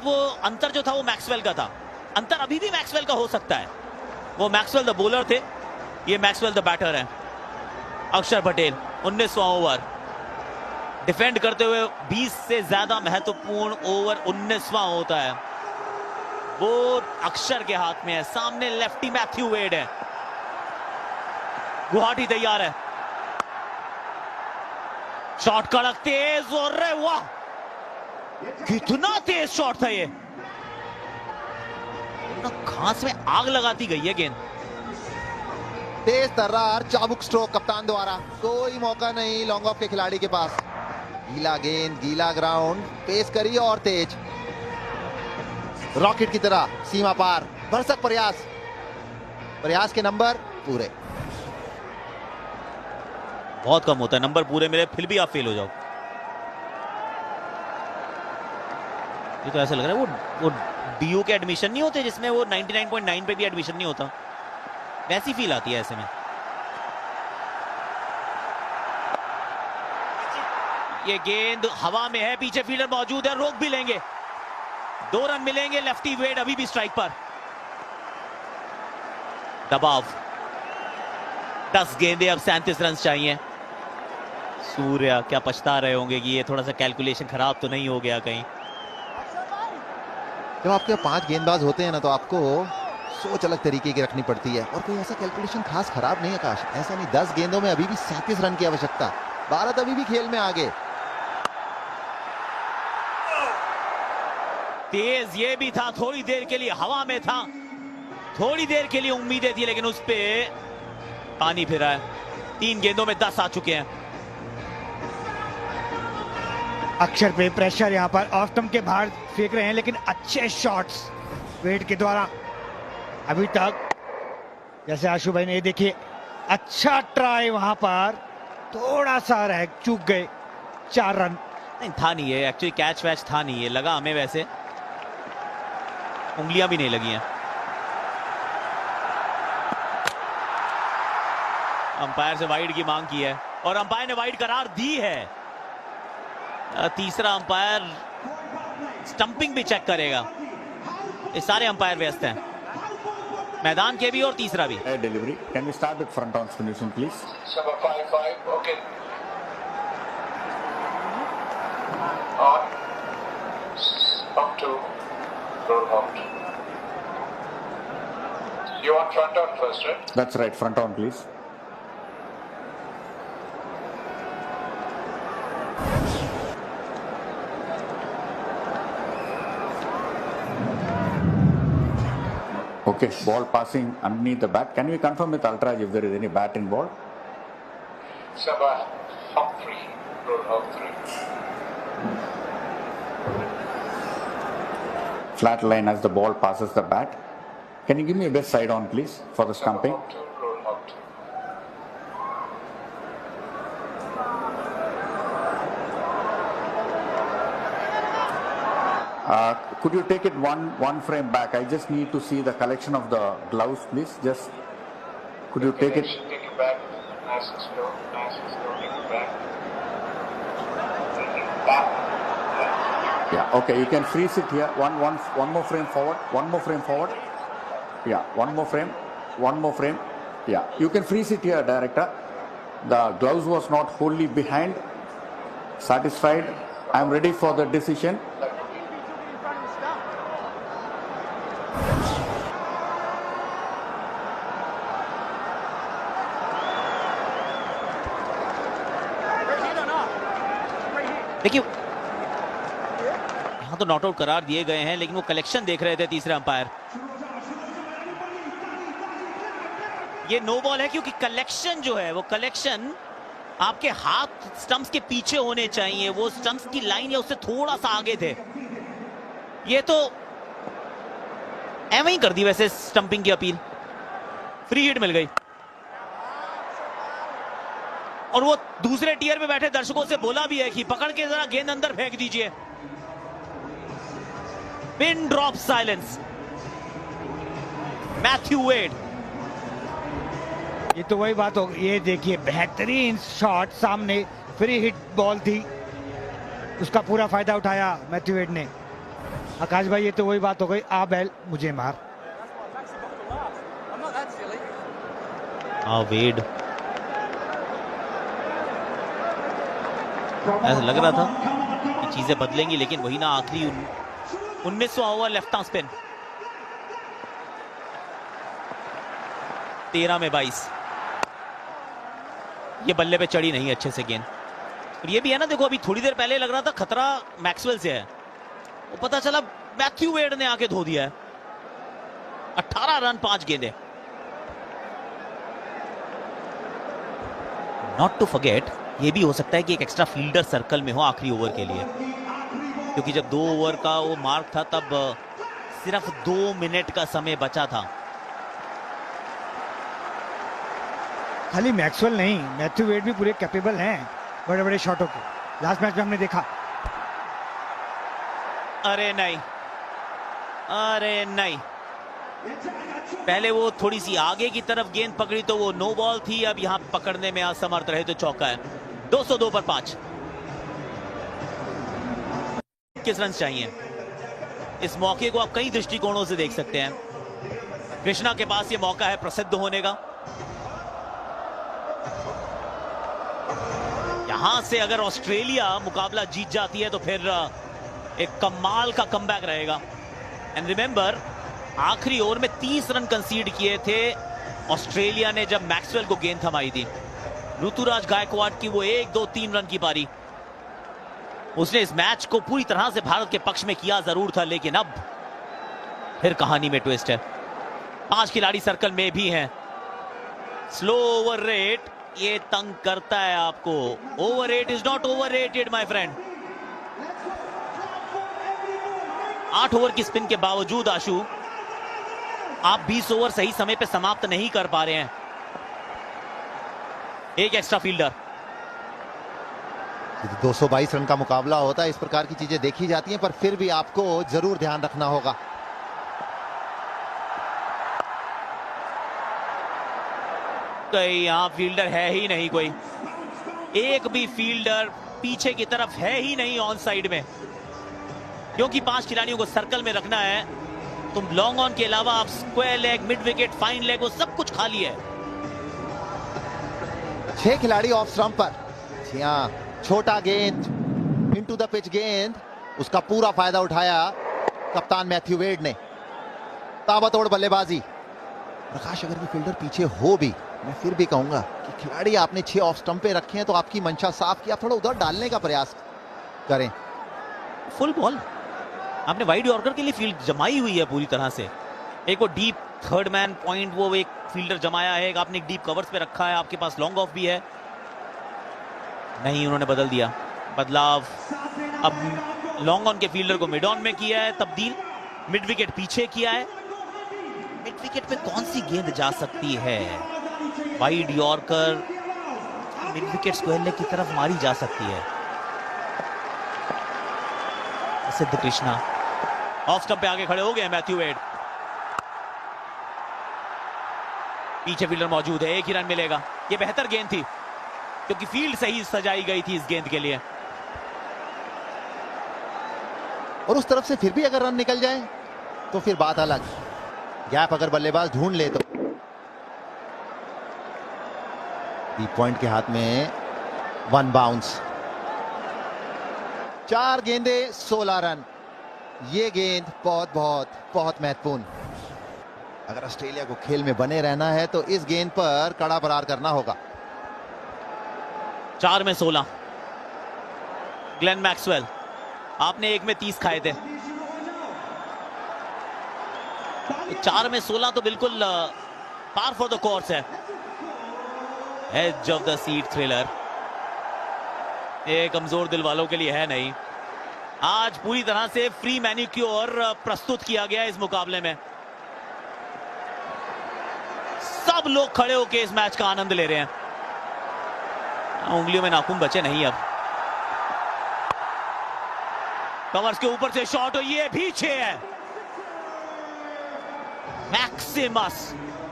वो अंतर जो था वो मैक्सवेल का था। अंतर अभी भी मैक्सवेल का हो सकता है। वो मैक्सवेल द बॉलर थे, ये मैक्सवेल द बैटर है। अक्षर पटेल 19वां ओवर डिफेंड करते हुए 20 से ज्यादा महत्वपूर्ण ओवर 19वां होता है वो अक्षर के हाथ में है। सामने लेफ्टी मैथ्यू वेड है। गुवाहाटी तैयार है। शॉट कड़क तेज और वाह कितना तेज शॉट था ये। घास में आग लगाती गई है गेंद। तेज तर्रार चाबुक स्ट्रोक कप्तान द्वारा। कोई मौका नहीं लॉन्ग ऑफ के खिलाड़ी के पास। गीला गेंद, गीला ग्राउंड, पेश करी और तेज रॉकेट की तरह सीमा पार। भरसक प्रयास के नंबर पूरे। बहुत कम होता है नंबर पूरे मिले फिर भी आप फेल हो जाओ। ये तो ऐसा लग रहा है वो डीयू के एडमिशन नहीं होते जिसमें वो 99.9 पे भी एडमिशन नहीं होता, वैसी फील आती है ऐसे में। ये गेंद हवा में है, पीछे फील्डर मौजूद है, रोक भी लेंगे। 2 रन मिलेंगे। लेफ्टी वेड अभी भी स्ट्राइक पर। दबाव 10 गेंदे, अब 37 रन चाहिए। सूर्या क्या पछता रहे होंगे कि ये थोड़ा सा कैलकुलेशन खराब तो नहीं हो गया कहीं। जब आपके 5 गेंदबाज होते हैं ना तो आपको सोच अलग तरीके की रखनी पड़ती है और कोई ऐसा कैलकुलेशन खास खराब नहीं है। आकाश ऐसा नहीं, 10 गेंदों में अभी भी 37 रन की आवश्यकता। भारत अभी भी खेल में आगे। तेज ये भी था, थोड़ी देर के लिए हवा में था, थोड़ी देर के लिए उम्मीदें थी लेकिन उस पे पानी फिरा है। 3 गेंदों में 10 आ चुके हैं। अक्षर पे प्रेशर यहाँ पर ऑफ स्टंप के बाहर फेंक रहे हैं लेकिन अच्छे शॉट्स वेट के द्वारा अभी तक। जैसे आशु भाई ने, ये देखिए अच्छा ट्राई, वहां पर थोड़ा सा रह चूक गए। 4 रन नहीं था नहीं है एक्चुअली, कैच वैच था नहीं है। लगा हमें वैसे, उंगलियां भी नहीं लगी हैं। अंपायर से वाइड की मांग की है और अंपायर ने वाइड करार दी है। तीसरा अंपायर स्टंपिंग भी चेक करेगा। ये सारे अंपायर व्यस्त हैं, मैदान के भी और तीसरा भी। Delivery can we start with front on spin please. Number 5-5, okay. On. Up to. Roll out. You want front on first, right? That's right, front on please. Okay, ball passing underneath the bat. Can we confirm with Ultraj if there is any bat involved? Sabah Humphrey, roll out 3. Flat line as the ball passes the bat. Can you give me a best side on please for the stumping? Sabah 2, roll out. Could you take it one frame back? I just need to see the collection of the gloves, please. Just could you take it? Take it back. Nice and slow. Nice and slow. Take it back. Take it back. Yeah. Okay. You can freeze it here. One more frame forward. One more frame forward. Yeah. One more frame. One more frame. Yeah. You can freeze it here, director. The gloves was not wholly behind. Satisfied. I am ready for the decision. देखिए यहां तो not out करार दिए गए हैं लेकिन वो collection देख रहे थे तीसरे अंपायर। ये नो बॉल है क्योंकि कलेक्शन जो है वो कलेक्शन आपके हाथ स्टंप्स के पीछे होने चाहिए। वो स्टंप्स की लाइन या उससे थोड़ा सा आगे थे। ये तो एवं ही कर दी वैसे स्टंपिंग की अपील। फ्री हिट मिल गई और वो दूसरे टियर पे बैठे दर्शकों से बोला भी है कि पकड़ के जरा गेंद अंदर फेंक दीजिए। Pin drop silence. Matthew Wade. ये तो वही बात होगी। ये देखिए बेहतरीन शॉट, सामने फ्री हिट बॉल थी, उसका पूरा फायदा उठाया मैथ्यू वेड ने। आकाश भाई, ये तो वही बात हो गई, आ बैल मुझे मार। वेड, ऐसा लग रहा था कि चीजें बदलेंगी, लेकिन वही ना, आखिरी 19वां ओवर, लेफ्ट आर्म स्पिन, 13 में 22। ये बल्ले पे चढ़ी नहीं अच्छे से गेंद। और ये भी है ना, देखो अभी थोड़ी देर पहले लग रहा था खतरा मैक्सवेल से है, वो पता चला मैथ्यू वेड ने आके धो दिया है। 18 रन 5 गेंदे। नॉट टू फॉरगेट, ये भी हो सकता है कि एक एक्स्ट्रा फील्डर सर्कल में हो आखिरी ओवर के लिए, क्योंकि जब 2 ओवर का वो मार्क था तब सिर्फ 2 मिनट का समय बचा था। खाली मैक्सवेल नहीं, मैथ्यू वेड भी पूरे कैपेबल हैं बड़े बड़े शॉटों के। लास्ट मैच में हमने देखा। अरे नहीं, अरे नहीं, पहले वो थोड़ी सी आगे की तरफ गेंद पकड़ी तो वो नो बॉल थी, अब यहां पकड़ने में असमर्थ रहे तो चौका है। 202 पर 5। किस रन चाहिए? इस मौके को आप कई दृष्टिकोणों से देख सकते हैं। कृष्णा के पास ये मौका है प्रसिद्ध होने का। यहां से अगर ऑस्ट्रेलिया मुकाबला जीत जाती है तो फिर एक कमाल का कमबैक रहेगा। एंड रिमेंबर, आखिरी ओवर में 30 रन कंसीड किए थे ऑस्ट्रेलिया ने जब मैक्सवेल को गेंद थमाई थी। ऋतुराज गायकवाड़ की वो 1, 2, 3 रन की पारी, उसने इस मैच को पूरी तरह से भारत के पक्ष में किया जरूर था, लेकिन अब फिर कहानी में ट्विस्ट है। 5 खिलाड़ी सर्कल में भी हैं। स्लो ओवर रेट ये तंग करता है आपको। Over rate is not over rated my friend. 8 over की स्पिन के बावजूद आशु, आप 20 ओवर सही समय पे समाप्त नहीं कर पा रहे हैं। एक एक्स्ट्रा फील्डर। 222 रन का मुकाबला होता है, इस प्रकार की चीजें देखी जाती हैं, पर फिर भी आपको जरूर ध्यान रखना होगा। यहां फील्डर है ही नहीं, कोई एक भी फील्डर पीछे की तरफ है ही नहीं ऑन साइड में, क्योंकि 5 खिलाड़ियों को सर्कल में रखना है। तुम लॉन्ग ऑन के अलावा आप square leg, mid wicket, fine leg, वो सब कुछ खाली है। 6 खिलाड़ी ऑफ स्टंप पर। छोटा गेंद इनटू द पिच गेंद, उसका पूरा फायदा उठाया कप्तान मैथ्यू वेड ने। ताबड़तोड़ बल्लेबाजी। प्रकाश, अगर ये फील्डर पीछे हो भी, मैं फिर भी कहूंगा कि खिलाड़ी आपने 6 ऑफ स्टंप पे रखे हैं तो आपकी मंशा साफ की, आप थोड़ा उधर डालने का प्रयास करें। फुल बॉल आपने वाइड यॉर्कर के लिए फील्ड जमाई हुई है पूरी तरह से। एक वो डीप थर्ड मैन पॉइंट, वो एक फील्डर जमाया है, एक आपने डीप कवर्स पे रखा है, आपके पास लॉन्ग ऑफ भी है। नहीं, उन्होंने बदल दिया, बदलाव। अब लॉन्ग ऑन के फील्डर को मिड ऑन में किया है तब्दील, मिड विकेट पीछे किया है। मिड विकेट पे कौन सी गेंद जा सकती है? Wide yorker mid wicket square leg की तरफ मारी जा सकती है। सिद्ध कृष्णा ऑफ स्टंप पे आगे खड़े हो गए मैथ्यू वेड। पीछे फील्डर मौजूद है, एक ही रन मिलेगा। ये बेहतर गेंद थी क्योंकि फील्ड सही सजाई गई थी इस गेंद के लिए। और उस तरफ से फिर भी अगर रन निकल जाए तो फिर बात अलग। गैप अगर बल्लेबाज ढूंढ ले तो। डीप पॉइंट के हाथ में 1 बाउंस। 4 गेंदे 16 रन। ये गेंद बहुत बहुत बहुत महत्वपूर्ण। अगर ऑस्ट्रेलिया को खेल में बने रहना है तो इस गेंद पर कड़ा बरार करना होगा। 4 में 16। ग्लेन मैक्सवेल, आपने 1 में 30 खाए थे। 4 में 16 तो बिल्कुल पार फॉर द कोर्स है। Edge of the seat thriller ये कमजोर दिल वालों के लिए है नहीं। आज पूरी तरह से फ्री मैनिक्योर प्रस्तुत किया गया इस मुकाबले में। सब लोग खड़े होकर इस मैच का आनंद ले रहे हैं। उंगलियों में नाखून बचे नहीं अब। कवर्स के ऊपर से शॉट, ये भी 6 है।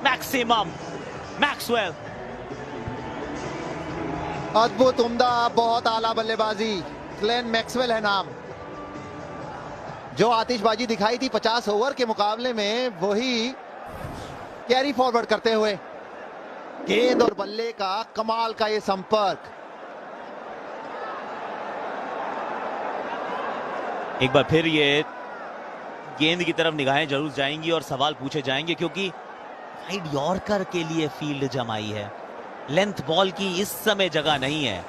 मैक्सिमम मैक्सवेल, अद्भुत, उम्दा, बहुत आला बल्लेबाजी। ग्लेन मैक्सवेल है नाम। जो आतिशबाजी दिखाई थी 50 ओवर के मुकाबले में, वही कैरी फॉरवर्ड करते हुए गेंद और बल्ले का कमाल का ये संपर्क। एक बार फिर ये गेंद की तरफ निगाहें जरूर जाएंगी और सवाल पूछे जाएंगे, क्योंकि वाइड यॉर्कर के लिए फील्ड जमाई है, लेंथ बॉल की इस समय जगह नहीं है।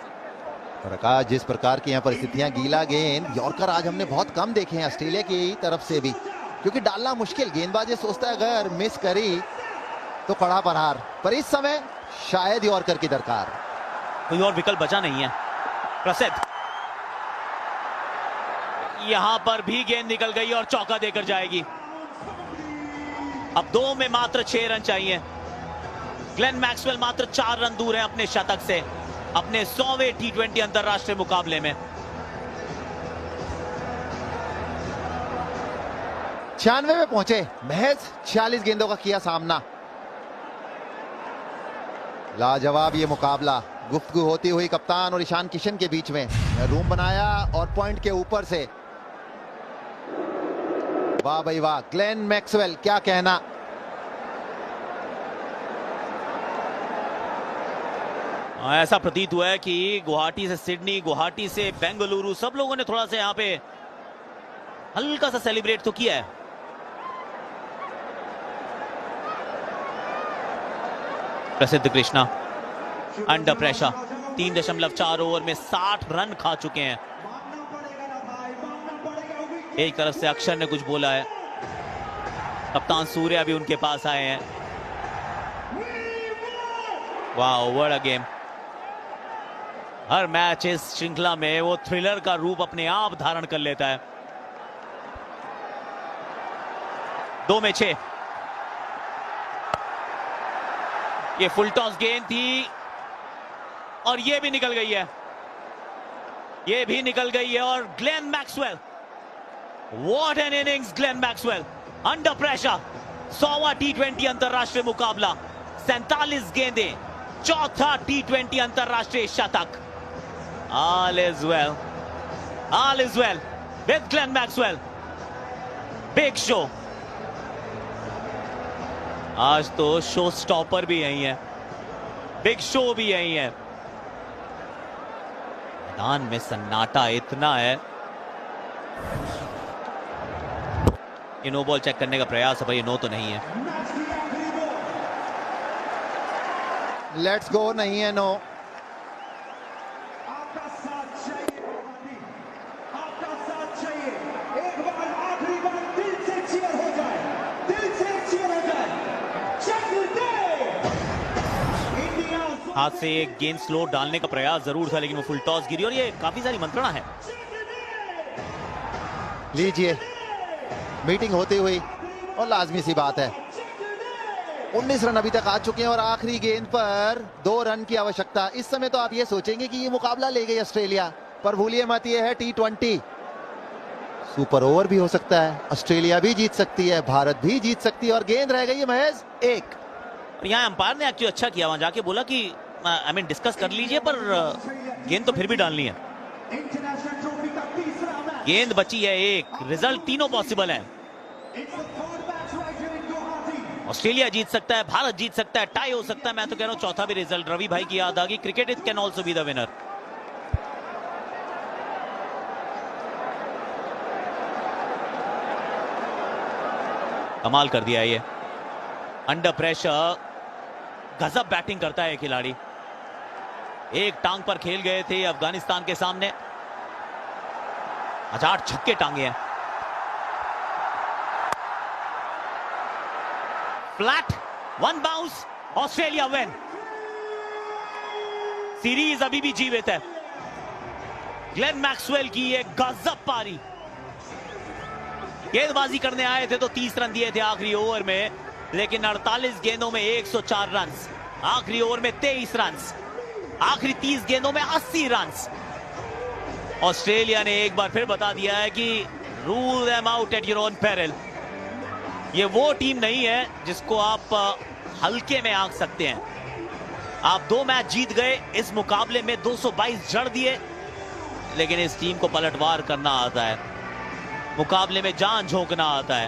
और आकाश, जिस प्रकार की यहाँ परिस्थितियां, गीला गेंद यॉर्कर आज हमने बहुत कम देखे हैं ऑस्ट्रेलिया की तरफ से भी, क्योंकि डालना मुश्किल। गेंदबाज ये सोचता है अगर मिस करी तो कड़ा प्रहार, पर इस समय शायद यॉर्कर की दरकार। कोई और विकल्प बचा नहीं है। प्रसिद्ध, यहां पर भी गेंद निकल गई और चौका देकर जाएगी। अब 2 में मात्र 6 रन चाहिए। ग्लेन मैक्सवेल मात्र 4 रन दूर है अपने शतक से, अपने 100वें T20 अंतरराष्ट्रीय मुकाबले में। 96 में पहुंचे, महज 46 गेंदों का किया सामना। लाजवाब ये मुकाबला, गुफ्तगू होती हुई कप्तान और ईशान किशन के बीच में। रूम बनाया और पॉइंट के ऊपर से, वाह भाई वाह, ग्लेन मैक्सवेल, क्या कहना। ऐसा प्रतीत हुआ है कि गुवाहाटी से सिडनी, गुवाहाटी से बेंगलुरु, सब लोगों ने थोड़ा सा यहां पे हल्का सा सेलिब्रेट तो किया है। प्रसिद्ध कृष्णा अंडर प्रेशर, 3.4 ओवर में 60 रन खा चुके हैं। एक तरफ से अक्षर ने कुछ बोला है, कप्तान सूर्या भी उनके पास आए हैं। वाह, what a game. Her match इस श्रृंखला में वो थ्रिलर का रूप अपने आप धारण कर लेता है। 2 में 6। ये फुल टॉस गेंद थी और ये भी निकल गई है, ये भी निकल गई है। और Glenn Maxwell, what an innings Glenn Maxwell, under pressure, 100वां T20 अंतरराष्ट्रीय मुकाबला, 47 गेंदें, चौथा T20 अंतरराष्ट्रीय शतक। All is well, all is well with Glenn Maxwell. Big show. आज तो शो स्टॉपर भी यही है, बिग शो भी यही है। मैदान में सन्नाटा इतना है। ये नो बॉल चेक करने का प्रयास है, भाई नो तो नहीं है। लेट्स गो नहीं है, नो। आपका साथ चाहिए गुवाहाटी, आपका साथ चाहिए। एक बार आखिरी बार दिल से चीयर हो जाए, दिल से चीयर हो जाए। चक दे इंडिया। हाथ से एक गेंद स्लो डालने का प्रयास जरूर था, लेकिन वो फुल टॉस गिरी और ये काफी सारी मंत्रणा है। लीजिए, मीटिंग होती हुई और लाजमी सी बात है। 19 रन अभी तक आ चुके हैं और आखिरी गेंद पर 2 रन की आवश्यकता। इस समय तो आप ये सोचेंगे कि ये मुकाबला ले गई ऑस्ट्रेलिया, पर भूलिए मत, ये है T20। सुपर ओवर भी हो सकता है, ऑस्ट्रेलिया भी जीत सकती है, भारत भी जीत सकती है, और गेंद रह गई है महज 1। यहाँ अंपायर ने एक्चुअली अच्छा किया, वहां जाके बोला कि आई मीन डिस्कस कर लीजिए, पर गेंद तो फिर भी डालनी है। इंटरनेशनल ट्रॉफी का तीसरा मैच। गेंद बची है 1, रिजल्ट तीनों पॉसिबल है। ऑस्ट्रेलिया जीत सकता है, भारत जीत सकता है, टाई हो सकता है। मैं तो कह रहा हूं चौथा भी रिजल्ट। रवि भाई की याद आ गई, cricket it can also be the winner. कमाल कर दिया ये, अंडर प्रेशर गजब बैटिंग करता है खिलाड़ी। एक टांग पर खेल गए थे अफगानिस्तान के सामने, 8 छक्के टांगे हैं। Flat, 1 bounce, Australia win. Series अभी भी जीवित है। ग्लेन मैक्सवेल की ये गजब पारी। गेंदबाजी करने आए थे तो 30 रन दिए थे आखिरी ओवर में, लेकिन 48 गेंदों में 104 रन, आखिरी ओवर में 23 रन, आखिरी 30 गेंदों में 80 रन। ऑस्ट्रेलिया ने एक बार फिर बता दिया है कि rule them out at your own peril. ये वो टीम नहीं है जिसको आप हल्के में आंक सकते हैं। आप 2 मैच जीत गए, इस मुकाबले में 222 जड़ दिए, लेकिन इस टीम को पलटवार करना आता है। मुकाबले में जान झोंकना आता है।